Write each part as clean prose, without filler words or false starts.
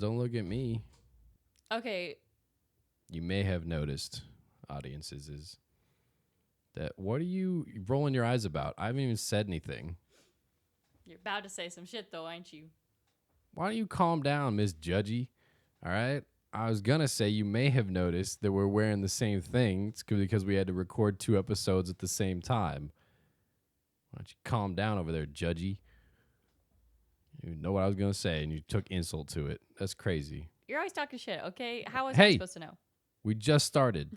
Don't look at me. Okay. You may have noticed, audiences, is that what are you rolling your eyes about? I haven't even said anything. You're about to say some shit, though, aren't you? Why don't you calm down, Miss Judgy? All right? I was going to say you may have noticed that we're wearing the same thing. It's because we had to record 2 episodes at the same time. Why don't you calm down over there, Judgy? You know what I was going to say, and you took insult to it. That's crazy. You're always talking shit, okay? How was I supposed to know? We just started.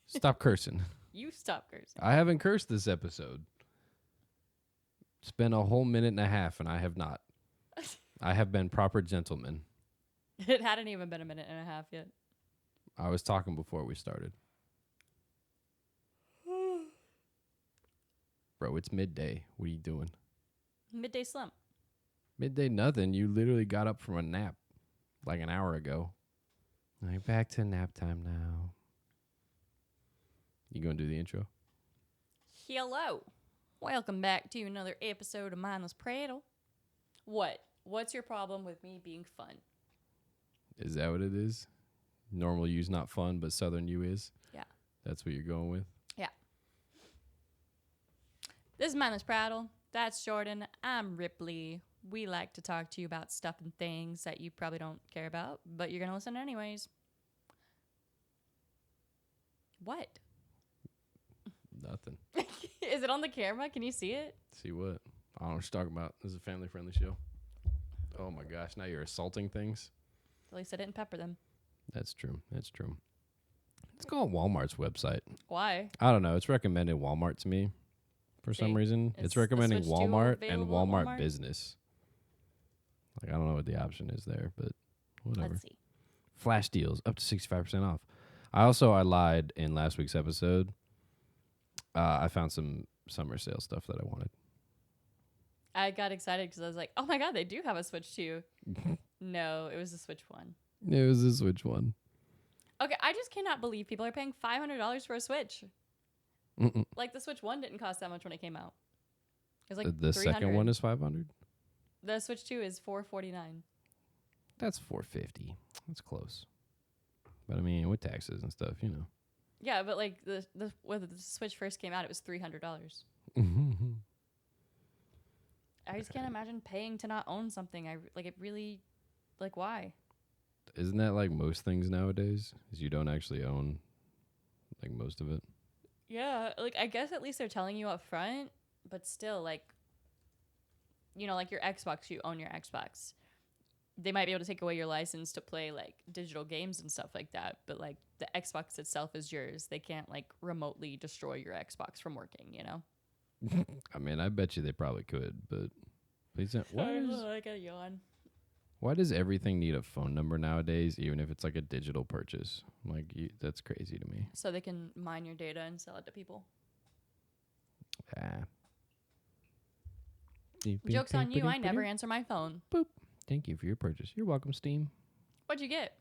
Stop cursing. You stop cursing. I haven't cursed this episode. It's been a whole minute and a half, and I have not. I have been proper gentleman. It hadn't even been a minute and a half yet. I was talking before we started. Bro, it's midday. What are you doing? Midday slump. Midday nothing. You literally got up from a nap like an hour ago. Now you're back to nap time now. You gonna do the intro? Hello. Welcome back to another episode of Mindless Prattle. What's your problem with me being fun? Is that what it is? Normal you's not fun, but Southern you is? Yeah. That's what you're going with? Yeah. This is Mindless Prattle. That's Jordan. I'm Ripley. We like to talk to you about stuff and things that you probably don't care about, but you're going to listen anyways. What? Nothing. Is it on the camera? Can you see it? See what? I don't know what you're talking about. This is a family-friendly show. Oh, my gosh. Now you're assaulting things? At least I didn't pepper them. That's true. That's true. Let's go on Walmart's website. Why? I don't know. It's recommended Walmart to me for some reason. It's recommending Walmart and Walmart Business. Like, I don't know what the option is there, but whatever. Let's see. Flash deals up to 65% off. I lied in last week's episode. I found some summer sale stuff that I wanted. I got excited because I was like, oh my God, they do have a Switch 2. No, it was a Switch 1. It was a Switch 1. Okay, I just cannot believe people are paying $500 for a Switch. Like, the Switch 1 didn't cost that much when it came out. It was like the $300. second one is $500? The Switch 2 is $449. That's $450. That's close. But I mean, with taxes and stuff, you know. Yeah, but like when the Switch first came out, it was $300. I just can't imagine paying to not own something. It really, like, why? Isn't that like most things nowadays? Is you don't actually own like most of it? Yeah, like I guess at least they're telling you up front, but still, like, you know, like your Xbox, you own your Xbox. They might be able to take away your license to play like digital games and stuff like that, but like the Xbox itself is yours. They can't like remotely destroy your Xbox from working, you know? I mean, I bet you they probably could, but please don't. I got a yawn. Why does everything need a phone number nowadays, even if it's like a digital purchase? Like, that's crazy to me. So they can mine your data and sell it to people. Joke's on you, I never answer my phone. Boop. Thank you for your purchase. You're welcome, Steam. What'd you get?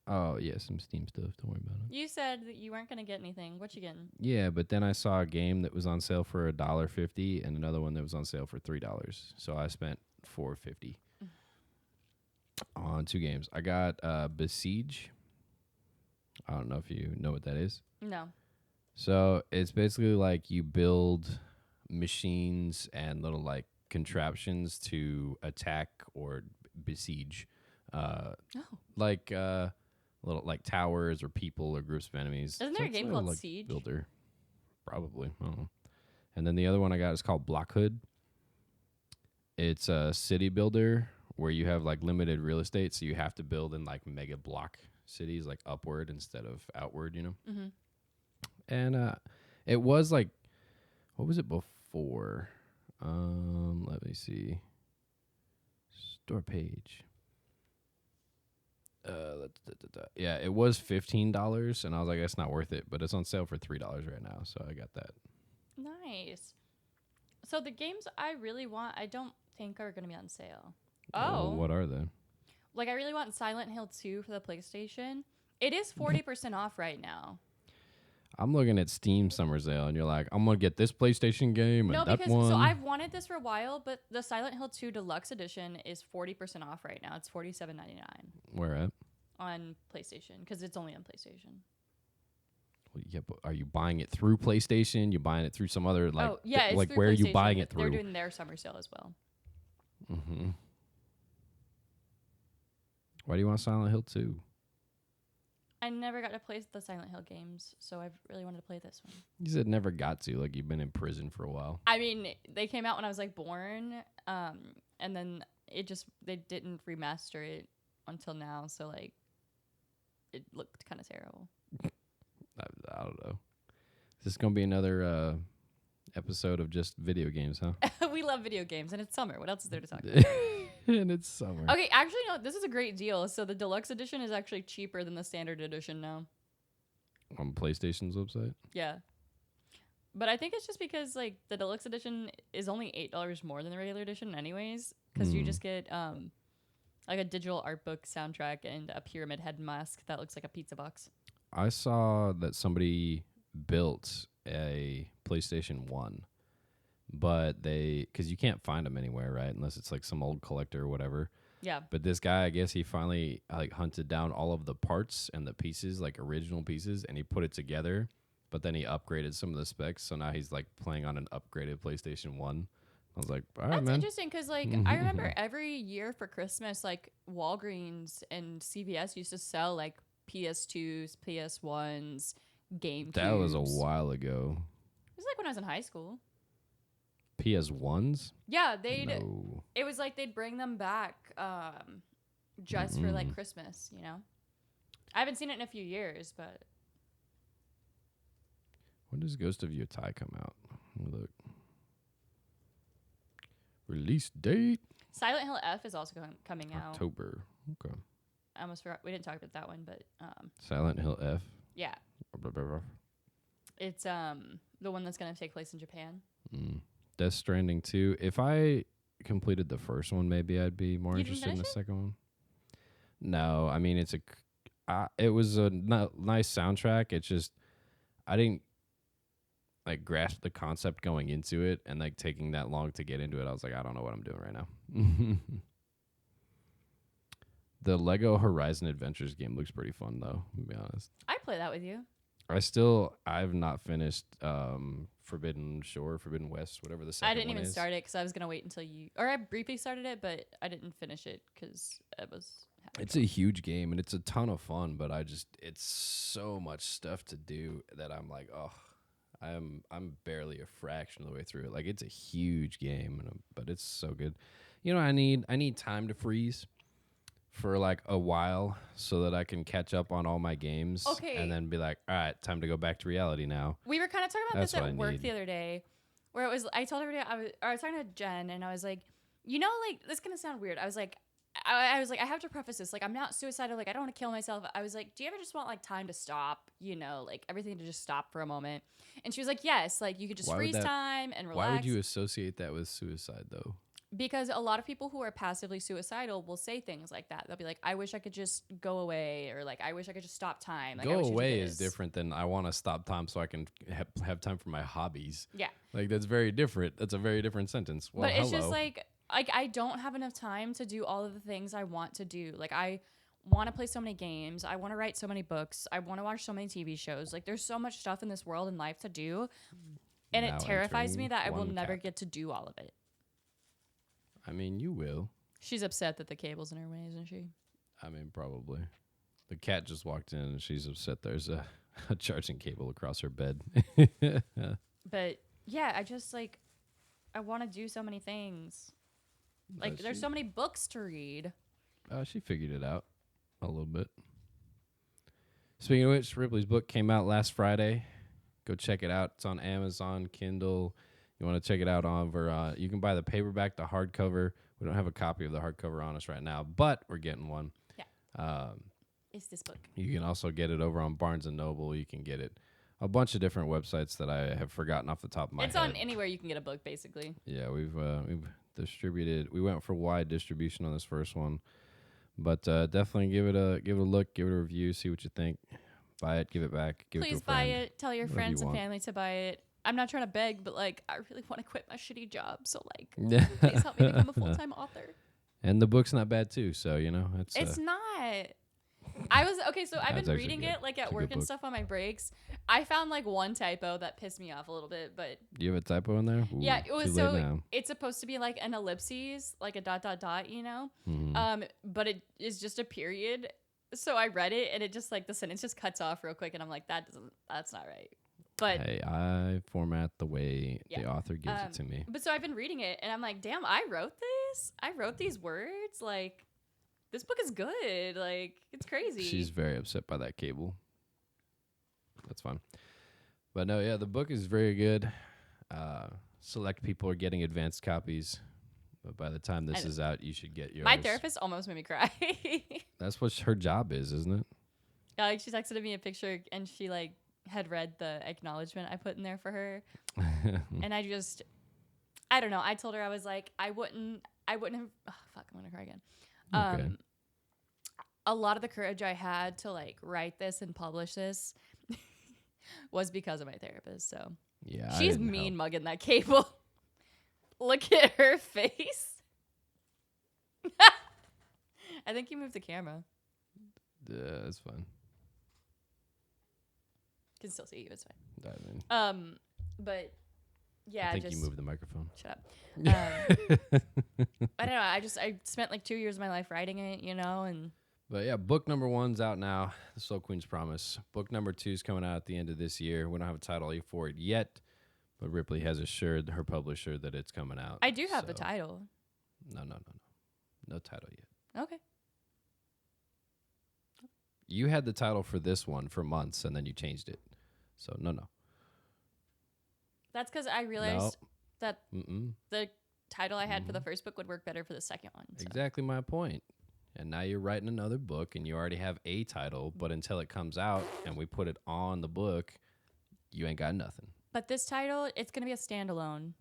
Oh, yeah, some Steam stuff. Don't worry about it. You said that you weren't going to get anything. What you getting? Yeah, but then I saw a game that was on sale for $1.50 and another one that was on sale for $3. So I spent $4.50 on 2 games. I got Besiege. I don't know if you know what that is. No. So it's basically like you build machines and little like contraptions to attack or besiege. Like little like towers or people or groups of enemies. Isn't there a game called Siege? Builder. Probably. I don't know. And then the other one I got is called Blockhood. It's a city builder where you have like limited real estate, so you have to build in like mega block cities, like upward instead of outward, you know? Mm-hmm. And it was like, what was it before? Let me see. Store page. Yeah, it was $15, and I was like, that's not worth it. But it's on sale for $3 right now, so I got that. Nice. So the games I really want, I don't think are going to be on sale. Oh, what are they? Like, I really want Silent Hill 2 for the PlayStation. It is 40% off right now. I'm looking at Steam Summer Sale, and you're like, I'm gonna get this PlayStation game No, and that because one. so I've wanted this for a while, but the Silent Hill 2 Deluxe Edition is 40% off right now. It's $47.99 Where at? on PlayStation because it's only on PlayStation. Well, yeah, but are you buying it through PlayStation? You buying it through some other like? Oh yeah, it's like through where are you PlayStation, buying but it through? They're doing their summer sale as well. Mm-hmm. Why do you want Silent Hill 2? I never got to play the Silent Hill games, so I really wanted to play this one. You said never got to. Like you've been in prison for a while. I mean, they came out when I was like born, and then they didn't remaster it until now, so like it looked kind of terrible. I don't know. Is this gonna be another episode of just video games, huh? We love video games, and it's summer. What else is there to talk about? And it's summer. Okay, actually, no, this is a great deal. So the deluxe edition is actually cheaper than the standard edition now. On PlayStation's website. Yeah. But I think it's just because like the deluxe edition is only $8 more than the regular edition anyways, because you just get like a digital art book soundtrack and a pyramid head mask that looks like a pizza box. I saw that somebody built a PlayStation 1, but because you can't find them anywhere, right? Unless it's like some old collector or whatever. Yeah. But this guy, I guess he finally like hunted down all of the parts and the pieces, like original pieces, and he put it together. But then he upgraded some of the specs, so now he's like playing on an upgraded PlayStation 1. I was like, all right, That's man. interesting because like I remember every year for Christmas, like Walgreens and CVS used to sell like PS2s, PS1s, GameCubes. That was a while ago. It was like when I was in high school. PS1s? Yeah, No. It was like they'd bring them back just for like Christmas, you know? I haven't seen it in a few years, but When does Ghost of Yotai come out? Let me look. Release date? Silent Hill F is also coming out. October. Okay. I almost forgot. We didn't talk about that one, but Silent Hill F. yeah. It's the one that's going to take place in Japan. Death Stranding 2. If I completed the first one, maybe I'd be more You didn't interested in the finish it? second one. No, I mean it was a nice soundtrack. It's just I didn't like grasp the concept going into it, and like taking that long to get into it. I was like, I don't know what I'm doing right now. The Lego Horizon Adventures game looks pretty fun though, to be honest. I'd play that with you. I've not finished Forbidden West, whatever the second one is. I didn't even start it because I was going to wait until I briefly started it, but I didn't finish it because it was... It's a huge game, and it's a ton of fun, but it's so much stuff to do that I'm like, oh, I'm barely a fraction of the way through it. Like, it's a huge game, but it's so good. You know, I need time to freeze for like a while so that I can catch up on all my games. Okay. And then be like, all right, time to go back to reality now. We were kind of talking about That's this what at I work need. the other day, where I told everybody, I was talking to Jen, and I was like, you know, like, this is going to sound weird. I was like, I have to preface this. Like, I'm not suicidal. Like, I don't want to kill myself. I was like, do you ever just want, like, time to stop? You know, like, everything to just stop for a moment? And she was like, yes. Like, you could just freeze time and relax. Why would you associate that with suicide, though? Because a lot of people who are passively suicidal will say things like that. They'll be like, I wish I could just go away, or like, I wish I could just stop time. Like, Go away is different than I want to stop time so I can have time for my hobbies. Yeah. Like, that's very different. That's a very different sentence. Well, but it's just like I don't have enough time to do all of the things I want to do. Like, I want to play so many games. I want to write so many books. I want to watch so many TV shows. Like, there's so much stuff in this world and life to do. And Now it terrifies me entering that I will one never cap. get to do all of it. I mean, you will. She's upset that the cable's in her way, isn't she? I mean, probably. The cat just walked in and she's upset there's a charging cable across her bed. But yeah, I just like, I want to do so many things. Like, there's so many books to read. She figured it out a little bit. Speaking of which, Ripley's book came out last Friday. Go check it out. It's on Amazon, Kindle. You want to check it out you can buy the paperback, the hardcover. We don't have a copy of the hardcover on us right now, but we're getting one. Yeah. It's this book. You can also get it over on Barnes & Noble. You can get it a bunch of different websites that I have forgotten off the top of my head. It's on anywhere you can get a book, basically. Yeah, we've distributed. We went for wide distribution on this first one, but definitely give it a look, give it a review, see what you think. Buy it, give it back, give it to a Please friend. buy it. Tell your whatever you friends and want. family to buy it. I'm not trying to beg, but like I really want to quit my shitty job. So like, Yeah. please help me become a full-time author. And the book's not bad too, so it's It's not. I was okay. So I've That's been actually reading good. it like It's at a work good and book. stuff on my breaks. I found like one typo that pissed me off a little bit, but Do you have a typo in there? Ooh, yeah, it was too late so now. it's supposed to be like an ellipses, like a dot dot dot, you know. Mhm. But it is just a period. So I read it and it just like the sentence just cuts off real quick, and I'm like, that's not right. But Hey, I format the way Yeah. the author gives it to me. But so I've been reading it and I'm like, damn, I wrote this. I wrote these words. Like, this book is good. Like, it's crazy. She's very upset by that cable. That's fine. But no, yeah, the book is very good. Select people are getting advanced copies. But by the time this is out, you should get yours. My therapist almost made me cry. That's what her job is, isn't it? Yeah, like she texted me a picture and she like had read the acknowledgement I put in there for her. And I don't know. I told her, I was like, I wouldn't have, oh, fuck, I'm gonna cry again. Okay. A lot of the courage I had to like write this and publish this was because of my therapist. So Yeah, I she's didn't mean help. mugging that cable. Look at her face. I think you moved the camera. Yeah, that's fine. Can still see you. It's fine. I mean, But yeah, I think just you moved the microphone. shut up. I don't know. I spent like 2 years of my life writing it, you know, and But yeah, book number 1's out now, The Soul Queen's Promise. Book number 2 is coming out at the end of this year. We don't have a title for it yet, but Ripley has assured her publisher that it's coming out. I do have the title. No. No title yet. Okay. You had the title for this one for months, and then you changed it. So, no. That's because I realized that the title I had for the first book would work better for the second one. So. Exactly my point. And now you're writing another book, and you already have a title, but until it comes out and we put it on the book, you ain't got nothing. But this title, it's going to be a standalone.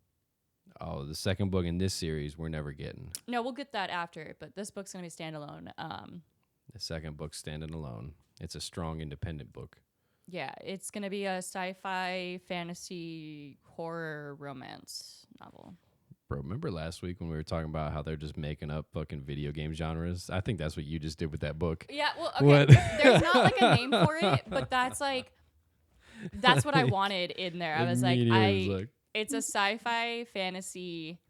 Oh, the second book in this series, we're never getting. No, we'll get that after, but this book's going to be standalone. The second book's standing alone. It's a strong, independent book. Yeah, it's going to be a sci-fi, fantasy, horror, romance novel. Bro, remember last week when we were talking about how they're just making up fucking video game genres? I think that's what you just did with that book. Yeah, well, okay. What? There's not like a name for it, but that's what I wanted in there. I was like, it's a sci-fi, fantasy,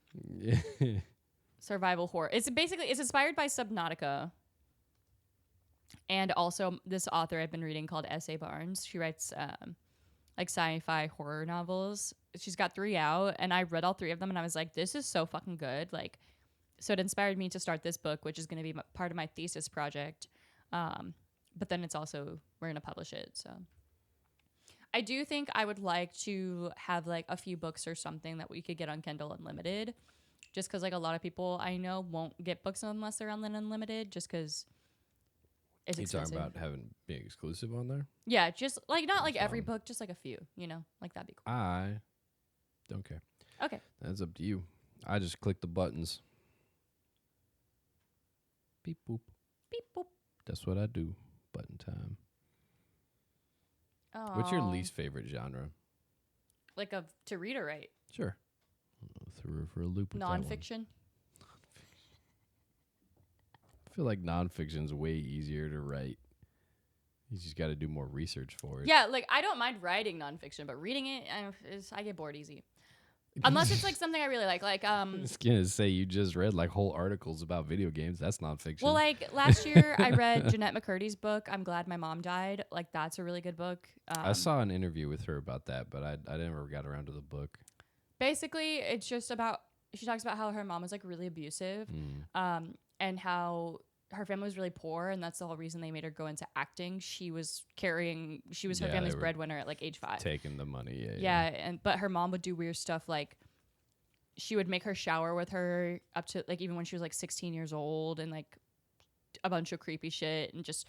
survival horror. It's inspired by Subnautica. And also this author I've been reading called S.A. Barnes. She writes like sci-fi horror novels. She's got 3 out, and I read all 3 of them, and I was like, this is so fucking good. Like, so it inspired me to start this book, which is going to be part of my thesis project. But then it's also, we're going to publish it. So I do think I would like to have like a few books or something that we could get on Kindle Unlimited, just because like a lot of people I know won't get books unless they're on Unlimited, just because it's expensive. You talking about being exclusive on there? Yeah, just like not like every book, just like a few, you know, like that'd be cool. I don't care. Okay. That's up to you. I just click the buttons. Beep boop. Beep boop. That's what I do. Button time. Oh. What's your least favorite genre? Like to read or write? Sure. Threw her for a loop with that one. Nonfiction. I feel like nonfiction's way easier to write. You just got to do more research for it. Yeah, like I don't mind writing nonfiction, but reading it, I get bored easy. Unless it's like something I really like. I was gonna say you just read like whole articles about video games. That's nonfiction. Well, like last year I read Jeanette McCurdy's book, I'm Glad My Mom Died. Like that's a really good book. I saw an interview with her about that, but I never got around to the book. Basically, it's just about, she talks about how her mom was like really abusive, and how her family was really poor, and that's the whole reason they made her go into acting. She was her family's breadwinner at like age 5. Taking the money, but her mom would do weird stuff, like she would make her shower with her up to like even when she was like 16 years old, and like a bunch of creepy shit, and just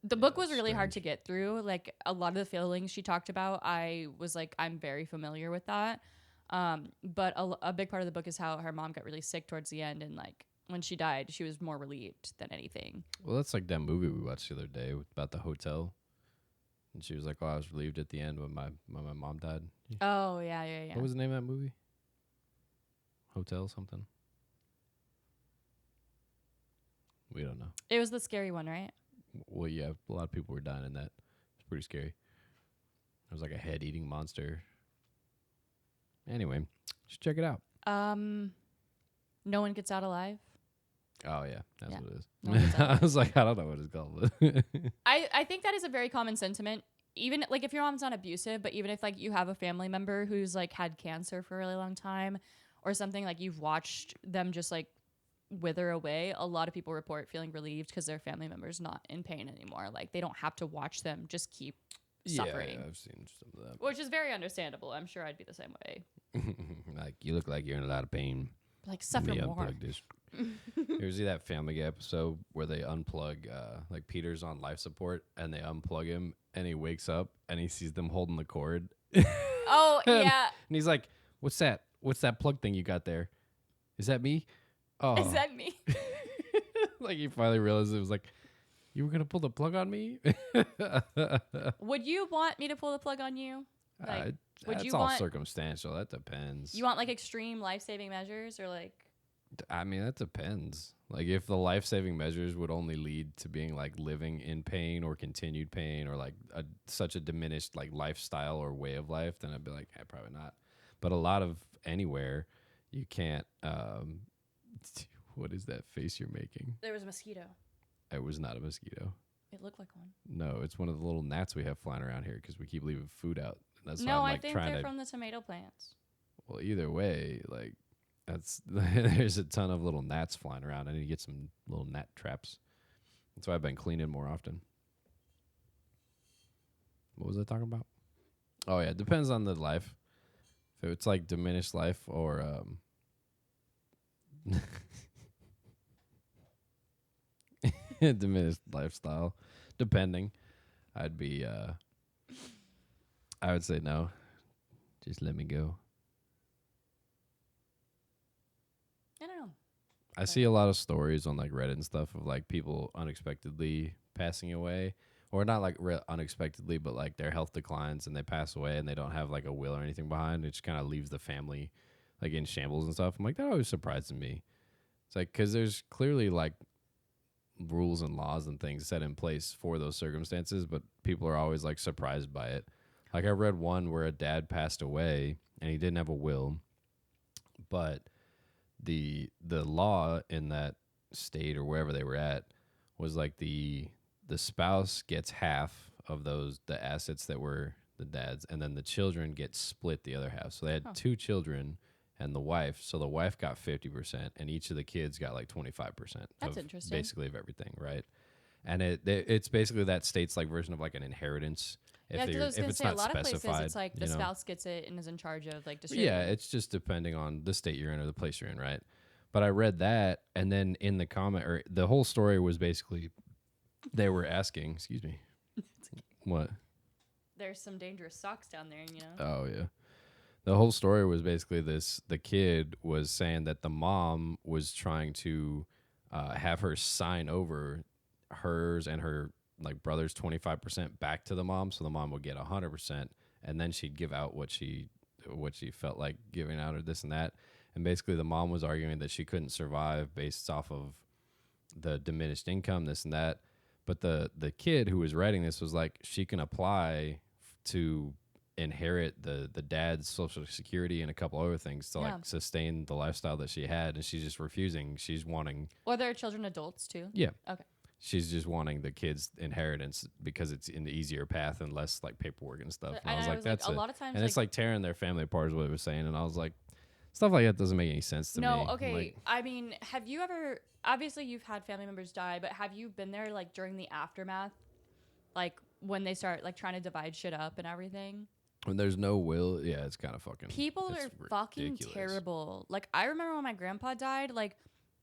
the book was really hard to get through. Like a lot of the feelings she talked about, I was like, I'm very familiar with that. But a big part of the book is how her mom got really sick towards the end, and like when she died, she was more relieved than anything. Well, that's like that movie we watched the other day about the hotel. And she was like, "Oh, I was relieved at the end when my mom died." Oh yeah. What was the name of that movie? Hotel something. We don't know. It was the scary one, right? Well, yeah, a lot of people were dying in that. It's pretty scary. It was like a head-eating monster. Anyway, just check it out. No one gets out alive. Oh yeah, that's Yeah. what it is. No one gets out I alive. was like, I don't know what it's called. But I think that is a very common sentiment. Even like if your mom's not abusive, but even if like you have a family member who's like had cancer for a really long time or something, like you've watched them just like wither away, a lot of people report feeling relieved because their family member's not in pain anymore. Like they don't have to watch them just keep suffering. Yeah, I've seen some of that. Which is very understandable. I'm sure I'd be the same way. Like, you look like you're in a lot of pain. Like suffer Let me more. unplug this. You ever see that Family Guy episode where they unplug, like Peter's on life support and they unplug him and he wakes up and he sees them holding the cord. Oh yeah. And he's like, "What's that? What's that plug thing you got there? Is that me?" Oh, Is that me? like he finally realized it was like, "You were gonna pull the plug on me?" Would you want me to pull the plug on you? Like, would That's you all want circumstantial. That depends. you want like extreme life-saving measures or like I mean, that depends. Like, if the life-saving measures would only lead to being like living in pain or continued pain or like such a diminished like lifestyle or way of life, then I'd be like, probably not. But a lot of anywhere, you can't. What is that face you're making? there was a mosquito. It was not a mosquito. It looked like one. No, it's one of the little gnats we have flying around here because we keep leaving food out. That's why No, I'm I like think trying they're to. from the tomato plants. Well, either way, like that's there's a ton of little gnats flying around. I need to get some little gnat traps. That's why I've been cleaning more often. What was I talking about? Oh yeah, it depends on the life. If it's like diminished life or diminished lifestyle, depending, I'd be I would say no. Just let me go. I don't know. I see a lot of stories on like Reddit and stuff of like people unexpectedly passing away, or not like unexpectedly, but like their health declines and they pass away and they don't have like a will or anything behind. It just kind of leaves the family like in shambles and stuff. I'm like, that always surprises me. It's like, because there's clearly like rules and laws and things set in place for those circumstances, but people are always like surprised by it. Like I read one where a dad passed away and he didn't have a will, but the law in that state or wherever they were at was like the spouse gets half of the assets that were the dad's, and then the children get split the other half. So they had two children and the wife. So the wife got 50%, and each of the kids got like 25%. That's of interesting. Basically of everything, right? And it's basically that state's like version of like an inheritance. Yeah, because I was going to it's say, a not lot of places, specified, it's like the you know? spouse gets it and is in charge of like distributing. Yeah, it's just depending on the state you're in or the place you're in, right? But I read that, and then in the comment, or the whole story was basically they were asking, excuse me, what? There's some dangerous socks down there, you know? Oh, yeah. The whole story was basically this. The kid was saying that the mom was trying to have her sign over hers and her like brother's 25% back to the mom, so the mom would get 100%, and then she'd give out what she felt like giving out or this and that. And basically the mom was arguing that she couldn't survive based off of the diminished income, this and that. But the kid who was writing this was like, she can apply to inherit the dad's social security and a couple other things to like sustain the lifestyle that she had, and she's just refusing. She's wanting. Or there are children adults too? Yeah. Okay. She's just wanting the kid's inheritance because it's in the easier path and less like paperwork and stuff. And I was like, that's a lot of times, and it's like tearing their family apart is what it was saying. And I was like, stuff like that doesn't make any sense to me. No, okay. Like, I mean, have you ever, obviously you've had family members die, but have you been there like during the aftermath? Like when they start like trying to divide shit up and everything? when there's no will, yeah, it's kind of fucking. People are fucking terrible. Like I remember when my grandpa died, like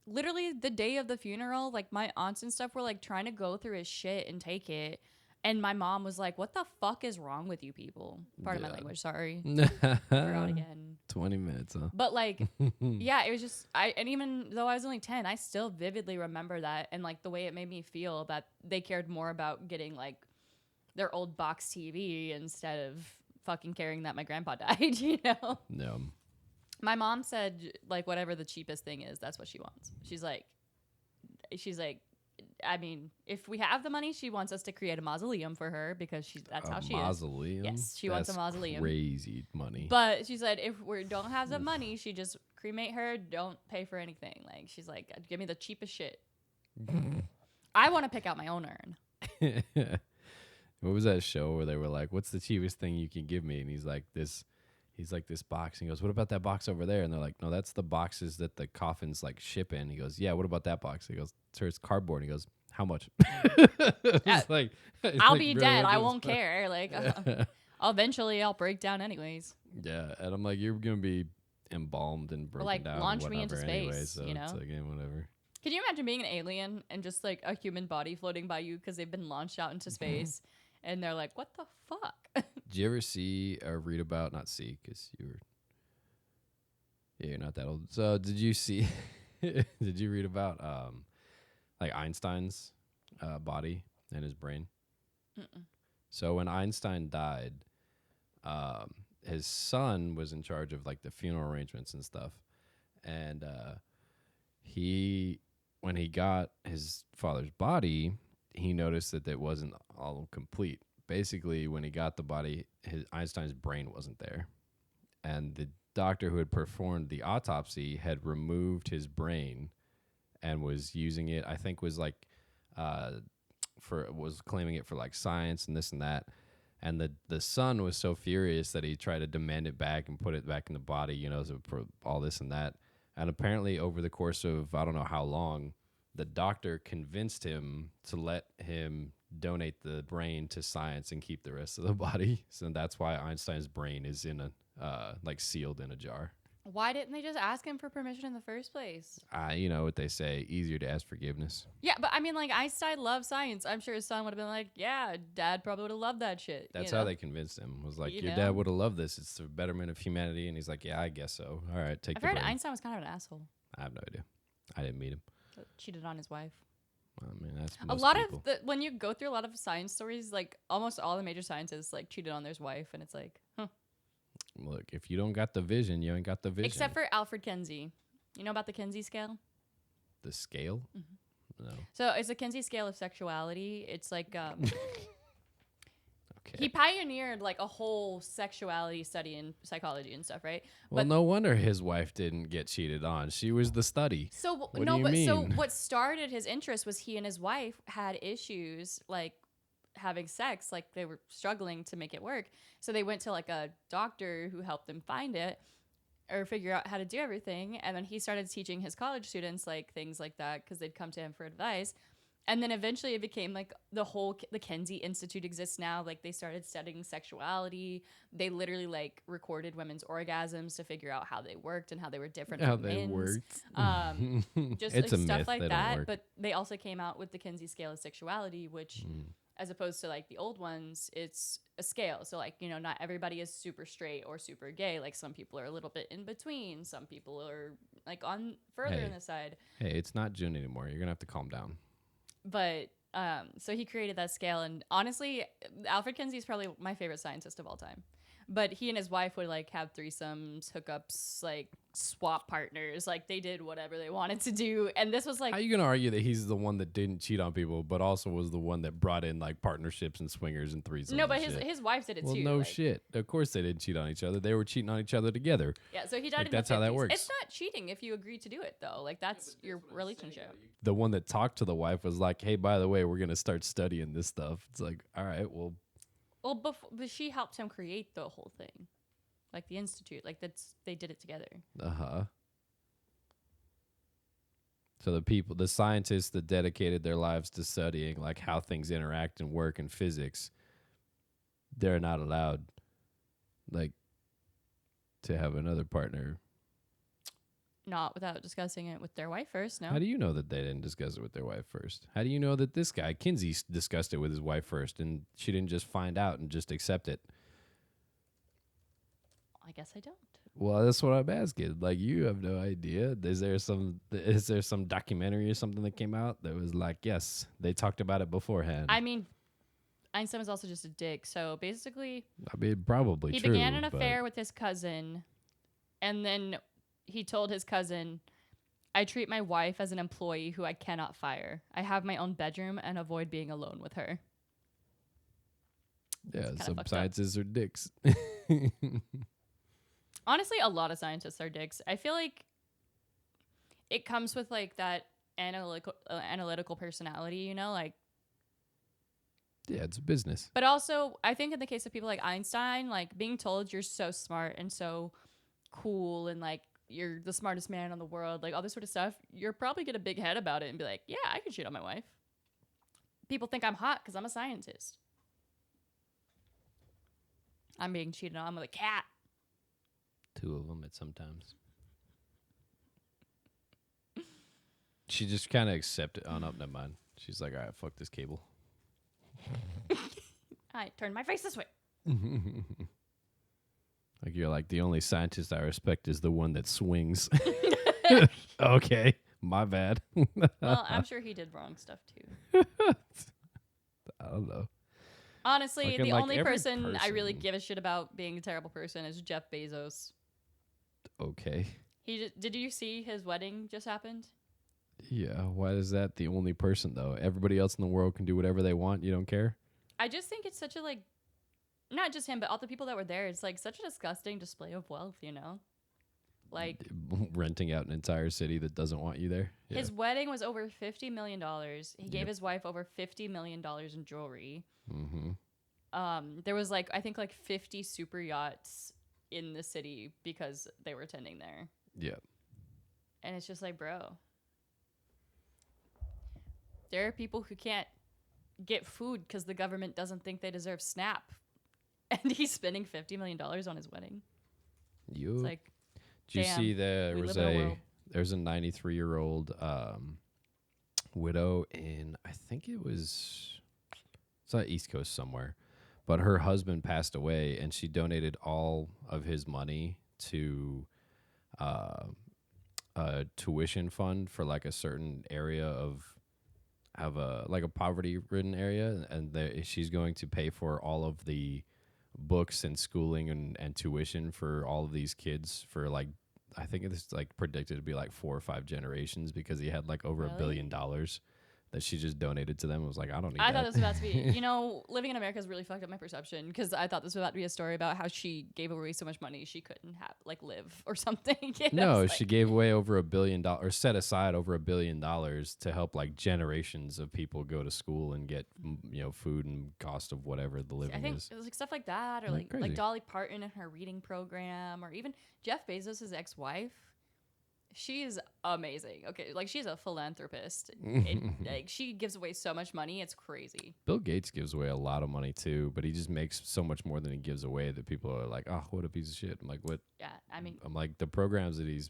literally the day of the funeral, like my aunts and stuff were like trying to go through his shit and take it. And my mom was like, "What the fuck is wrong with you people?" Pardon my language, sorry. Forgot again. 20 minutes, huh? But like, yeah, it was just and even though I was only 10, I still vividly remember that and like the way it made me feel that they cared more about getting like their old box TV instead of fucking caring that my grandpa died, you know? No. My mom said, like, whatever the cheapest thing is, that's what she wants. She's like, I mean, if we have the money, she wants us to create a mausoleum for her because that's how she is. Mausoleum? Yes, she wants a mausoleum. Crazy money. But she said if we don't have the money, she just cremate her. Don't pay for anything. Like she's like, give me the cheapest shit. I want to pick out my own urn. What was that show where they were like, "What's the cheapest thing you can give me?" And he's like this box. And he goes, "What about that box over there?" And they're like, "No, that's the boxes that the coffins like ship in." He goes, "Yeah, what about that box?" He goes, "Sir, it's cardboard." He goes, "How much?" It's like, I'll be dead. I won't care. Like, eventually I'll break down anyways. Yeah, and I'm like, you're gonna be embalmed and broken like, down. launch and me into anyway, space, so you know? it's like, whatever. Can you imagine being an alien and just like a human body floating by you because they've been launched out into space, and they're like, "What the fuck?" Did you ever see or read about? Not see, because you're not that old. So did you see? Did you read about like Einstein's body and his brain? Mm-mm. So when Einstein died, his son was in charge of like the funeral arrangements and stuff, and when he got his father's body, he noticed that it wasn't all complete. Basically, when he got the body, Einstein's brain wasn't there, and the doctor who had performed the autopsy had removed his brain and was using it. I think was like was claiming it for like science and this and that. And the son was so furious that he tried to demand it back and put it back in the body, so for all this and that. And apparently over the course of I don't know how long, the doctor convinced him to let him donate the brain to science and keep the rest of the body. So that's why Einstein's brain is in a like sealed in a jar. Why didn't they just ask him for permission in the first place? You know what they say, easier to ask forgiveness. Yeah, but I mean, like, Einstein loved science. I'm sure his son would have been like, yeah, Dad probably would have loved that shit. That's how they convinced him. Was like, You your know? dad would have loved this. It's the betterment of humanity. And he's like, yeah, I guess so. All right, take I've the heard brain. Einstein was kind of an asshole. I have no idea. I didn't meet him. Cheated on his wife. I mean, that's A most lot people. of when you go through a lot of science stories, like almost all the major scientists like cheated on their wife, and it's like, huh. Look, if you don't got the vision, you ain't got the vision. Except for Alfred Kinsey. You know about the Kinsey scale? The scale? Mm-hmm. No. So it's a Kinsey scale of sexuality. It's like Okay. he pioneered like a whole sexuality study in psychology and stuff, right? Well, no wonder his wife didn't get cheated on. She was the study. So What do you mean? so what started his interest was he and his wife had issues like having sex, like they were struggling to make it work. So they went to like a doctor who helped them find it or figure out how to do everything, and then he started teaching his college students like things like that because they'd come to him for advice. And then eventually it became like the Kinsey Institute exists now. Like they started studying sexuality. They literally like recorded women's orgasms to figure out how they worked and how they were different How from they men's. worked. Just It's like a stuff myth. like They don't that. work. But they also came out with the Kinsey scale of sexuality, which as opposed to like the old ones, it's a scale. So like, not everybody is super straight or super gay. Like some people are a little bit in between. Some people are like on further Hey. in the side. Hey, it's not June anymore. You're going to have to calm down. But so he created that scale, and honestly, Alfred Kinsey is probably my favorite scientist of all time. But he and his wife would like have threesomes, hookups, like swap partners, like they did whatever they wanted to do. And this was like, How are you going to argue that he's the one that didn't cheat on people, but also was the one that brought in like partnerships and swingers and threesomes? no, but and shit? his wife did it Well, too. no like, shit. Of course they didn't cheat on each other. They were cheating on each other together. Yeah, so he died Like, in that's the 50s. how that works. It's not cheating if you agree to do it though. Like that's your relationship. The one that talked to the wife was like, hey, by the way, we're going to start studying this stuff. It's like, all right, well. Well, but she helped him create the whole thing, like the institute. Like they did it together. Uh-huh. So the scientists that dedicated their lives to studying like how things interact and work in physics, they're not allowed like to have another partner. Not without discussing it with their wife first. No. How do you know that they didn't discuss it with their wife first? How do you know that this guy, Kinsey, discussed it with his wife first and she didn't just find out and just accept it? I guess I don't. Well, that's what I'm asking. Like, you have no idea. Is there some documentary or something that came out that was like, yes, they talked about it beforehand? I mean, Einstein was also just a dick. So basically, I mean, probably he true. began an but affair with his cousin, and then he told his cousin, I treat my wife as an employee who I cannot fire. I have my own bedroom and avoid being alone with her. yeah, It's kinda some fucked up. scientists are dicks. Honestly, a lot of scientists are dicks. I feel like it comes with like that analytical personality, you know, like. Yeah, it's business. But also, I think in the case of people like Einstein, like being told you're so smart and so cool and like you're the smartest man in the world, like all this sort of stuff, you're probably get a big head about it and be like, yeah, I can cheat on my wife. People think I'm hot because I'm a scientist. I'm being cheated on with a cat. 2 of them at sometimes. She just kind of accepted. Oh, no, never mind. She's like, all right, fuck this cable. I turned my face this way. Like, you're like, the only scientist I respect is the one that swings. Okay, my bad. Well, I'm sure he did wrong stuff too. I don't know. Honestly, Fucking, the like, only every person I really person- give a shit about being a terrible person is Jeff Bezos. Okay. Did you see his wedding just happened? Yeah, why is that the only person, though? Everybody else in the world can do whatever they want. You don't care? I just think it's such a like, not just him, but all the people that were there. It's like such a disgusting display of wealth, you know? Like Renting out an entire city that doesn't want you there. Yeah. his wedding was over $50 million. He gave Yep. his wife over $50 million in jewelry. Mm-hmm. There was like, I think like 50 super yachts in the city because they were attending there. Yeah. And it's just like, bro, there are people who can't get food because the government doesn't think they deserve SNAP. And he's spending $50 million on his wedding. You. It's like, did you damn, see there we was live in a world. there's a 93-year-old widow in, I think it's on East Coast somewhere, but her husband passed away and she donated all of his money to a tuition fund for like a certain area of a poverty ridden area, and she's going to pay for all of the books and schooling and tuition for all of these kids for like, I think it's like predicted to be like 4 or 5 generations, because he had like over $1 billion that she just donated to them. I was like, I don't need that. I thought this was about to be, you know, living in America has really fucked up my perception because I thought this was about to be a story about how she gave away so much money she couldn't have, like, live or something. You know, No, it's she like, gave away over $1 billion, or set aside over $1 billion to help like generations of people go to school and get food and cost of whatever the living I think is. it was like stuff like that, or Like like crazy. Dolly Parton and her reading program, or even Jeff Bezos' ex-wife. She is amazing. Okay, like she's a philanthropist. Like she gives away so much money, it's crazy. Bill Gates gives away a lot of money too, but he just makes so much more than he gives away that people are like, oh, what a piece of shit. I'm like, what? Yeah, I mean, I'm like, the programs that he's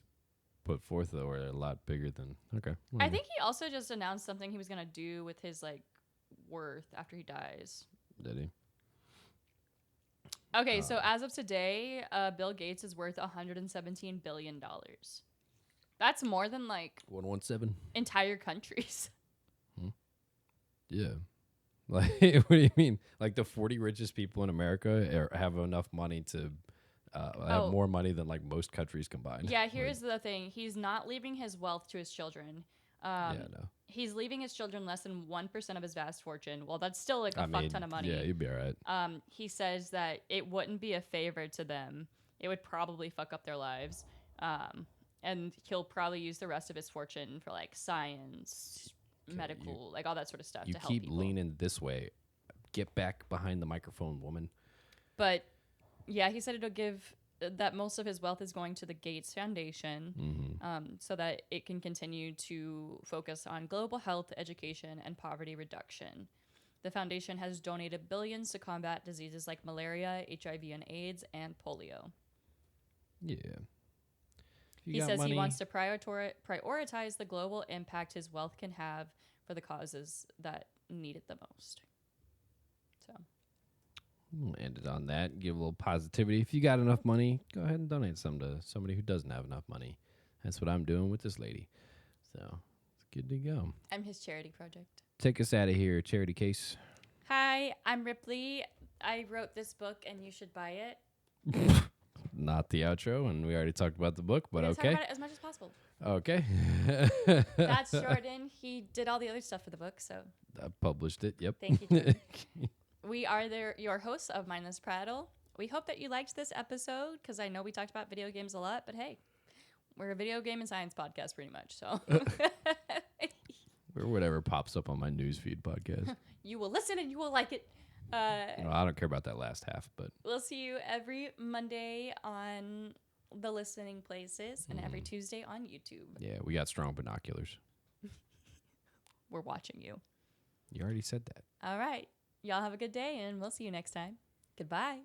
put forth though are a lot bigger than. Okay, I whatever. think he also just announced something he was gonna do with his like worth after he dies. Did he? Okay, so as of today, Bill Gates is worth $117 billion. That's more than like 117. entire countries. Yeah. Like, what do you mean? Like the 40 richest people in America have enough money to have more money than like most countries combined. Yeah, here's the thing. He's not leaving his wealth to his children. Yeah, no. He's leaving his children less than 1% of his vast fortune. Well, that's still like a I fuck mean, ton of money. yeah, you'd be all right. He says that it wouldn't be a favor to them. It would probably fuck up their lives. And he'll probably use the rest of his fortune for like science, medical, like all that sort of stuff You to help keep people. leaning this way. Get back behind the microphone, woman. But yeah, he said it'll give that most of his wealth is going to the Gates Foundation, so that it can continue to focus on global health, education, and poverty reduction. The foundation has donated billions to combat diseases like malaria, HIV and AIDS, and polio. Yeah. He says he wants to prioritize the global impact his wealth can have for the causes that need it the most. So We'll end it on that. Give a little positivity. If you got enough money, go ahead and donate some to somebody who doesn't have enough money. That's what I'm doing with this lady. So it's good to go. I'm his charity project. Take us out of here, charity case. Hi, I'm Ripley. I wrote this book and you should buy it. Not the outro, and we already talked about the book, We're but going to talk okay. about it as much as possible. Okay. That's Jordan. He did all the other stuff for the book, so I published it. Yep. thank you, Jordan. We are your hosts of Mindless Prattle. We hope that you liked this episode because I know we talked about video games a lot, but hey, we're a video game and science podcast pretty much, so. Or whatever pops up on my newsfeed podcast. You will listen and you will like it. No, I don't care about that last half, but We'll see you every Monday on the listening places and every Tuesday on YouTube. yeah, we got strong binoculars. We're watching you. You already said that. All right. Y'all have a good day and we'll see you next time. Goodbye.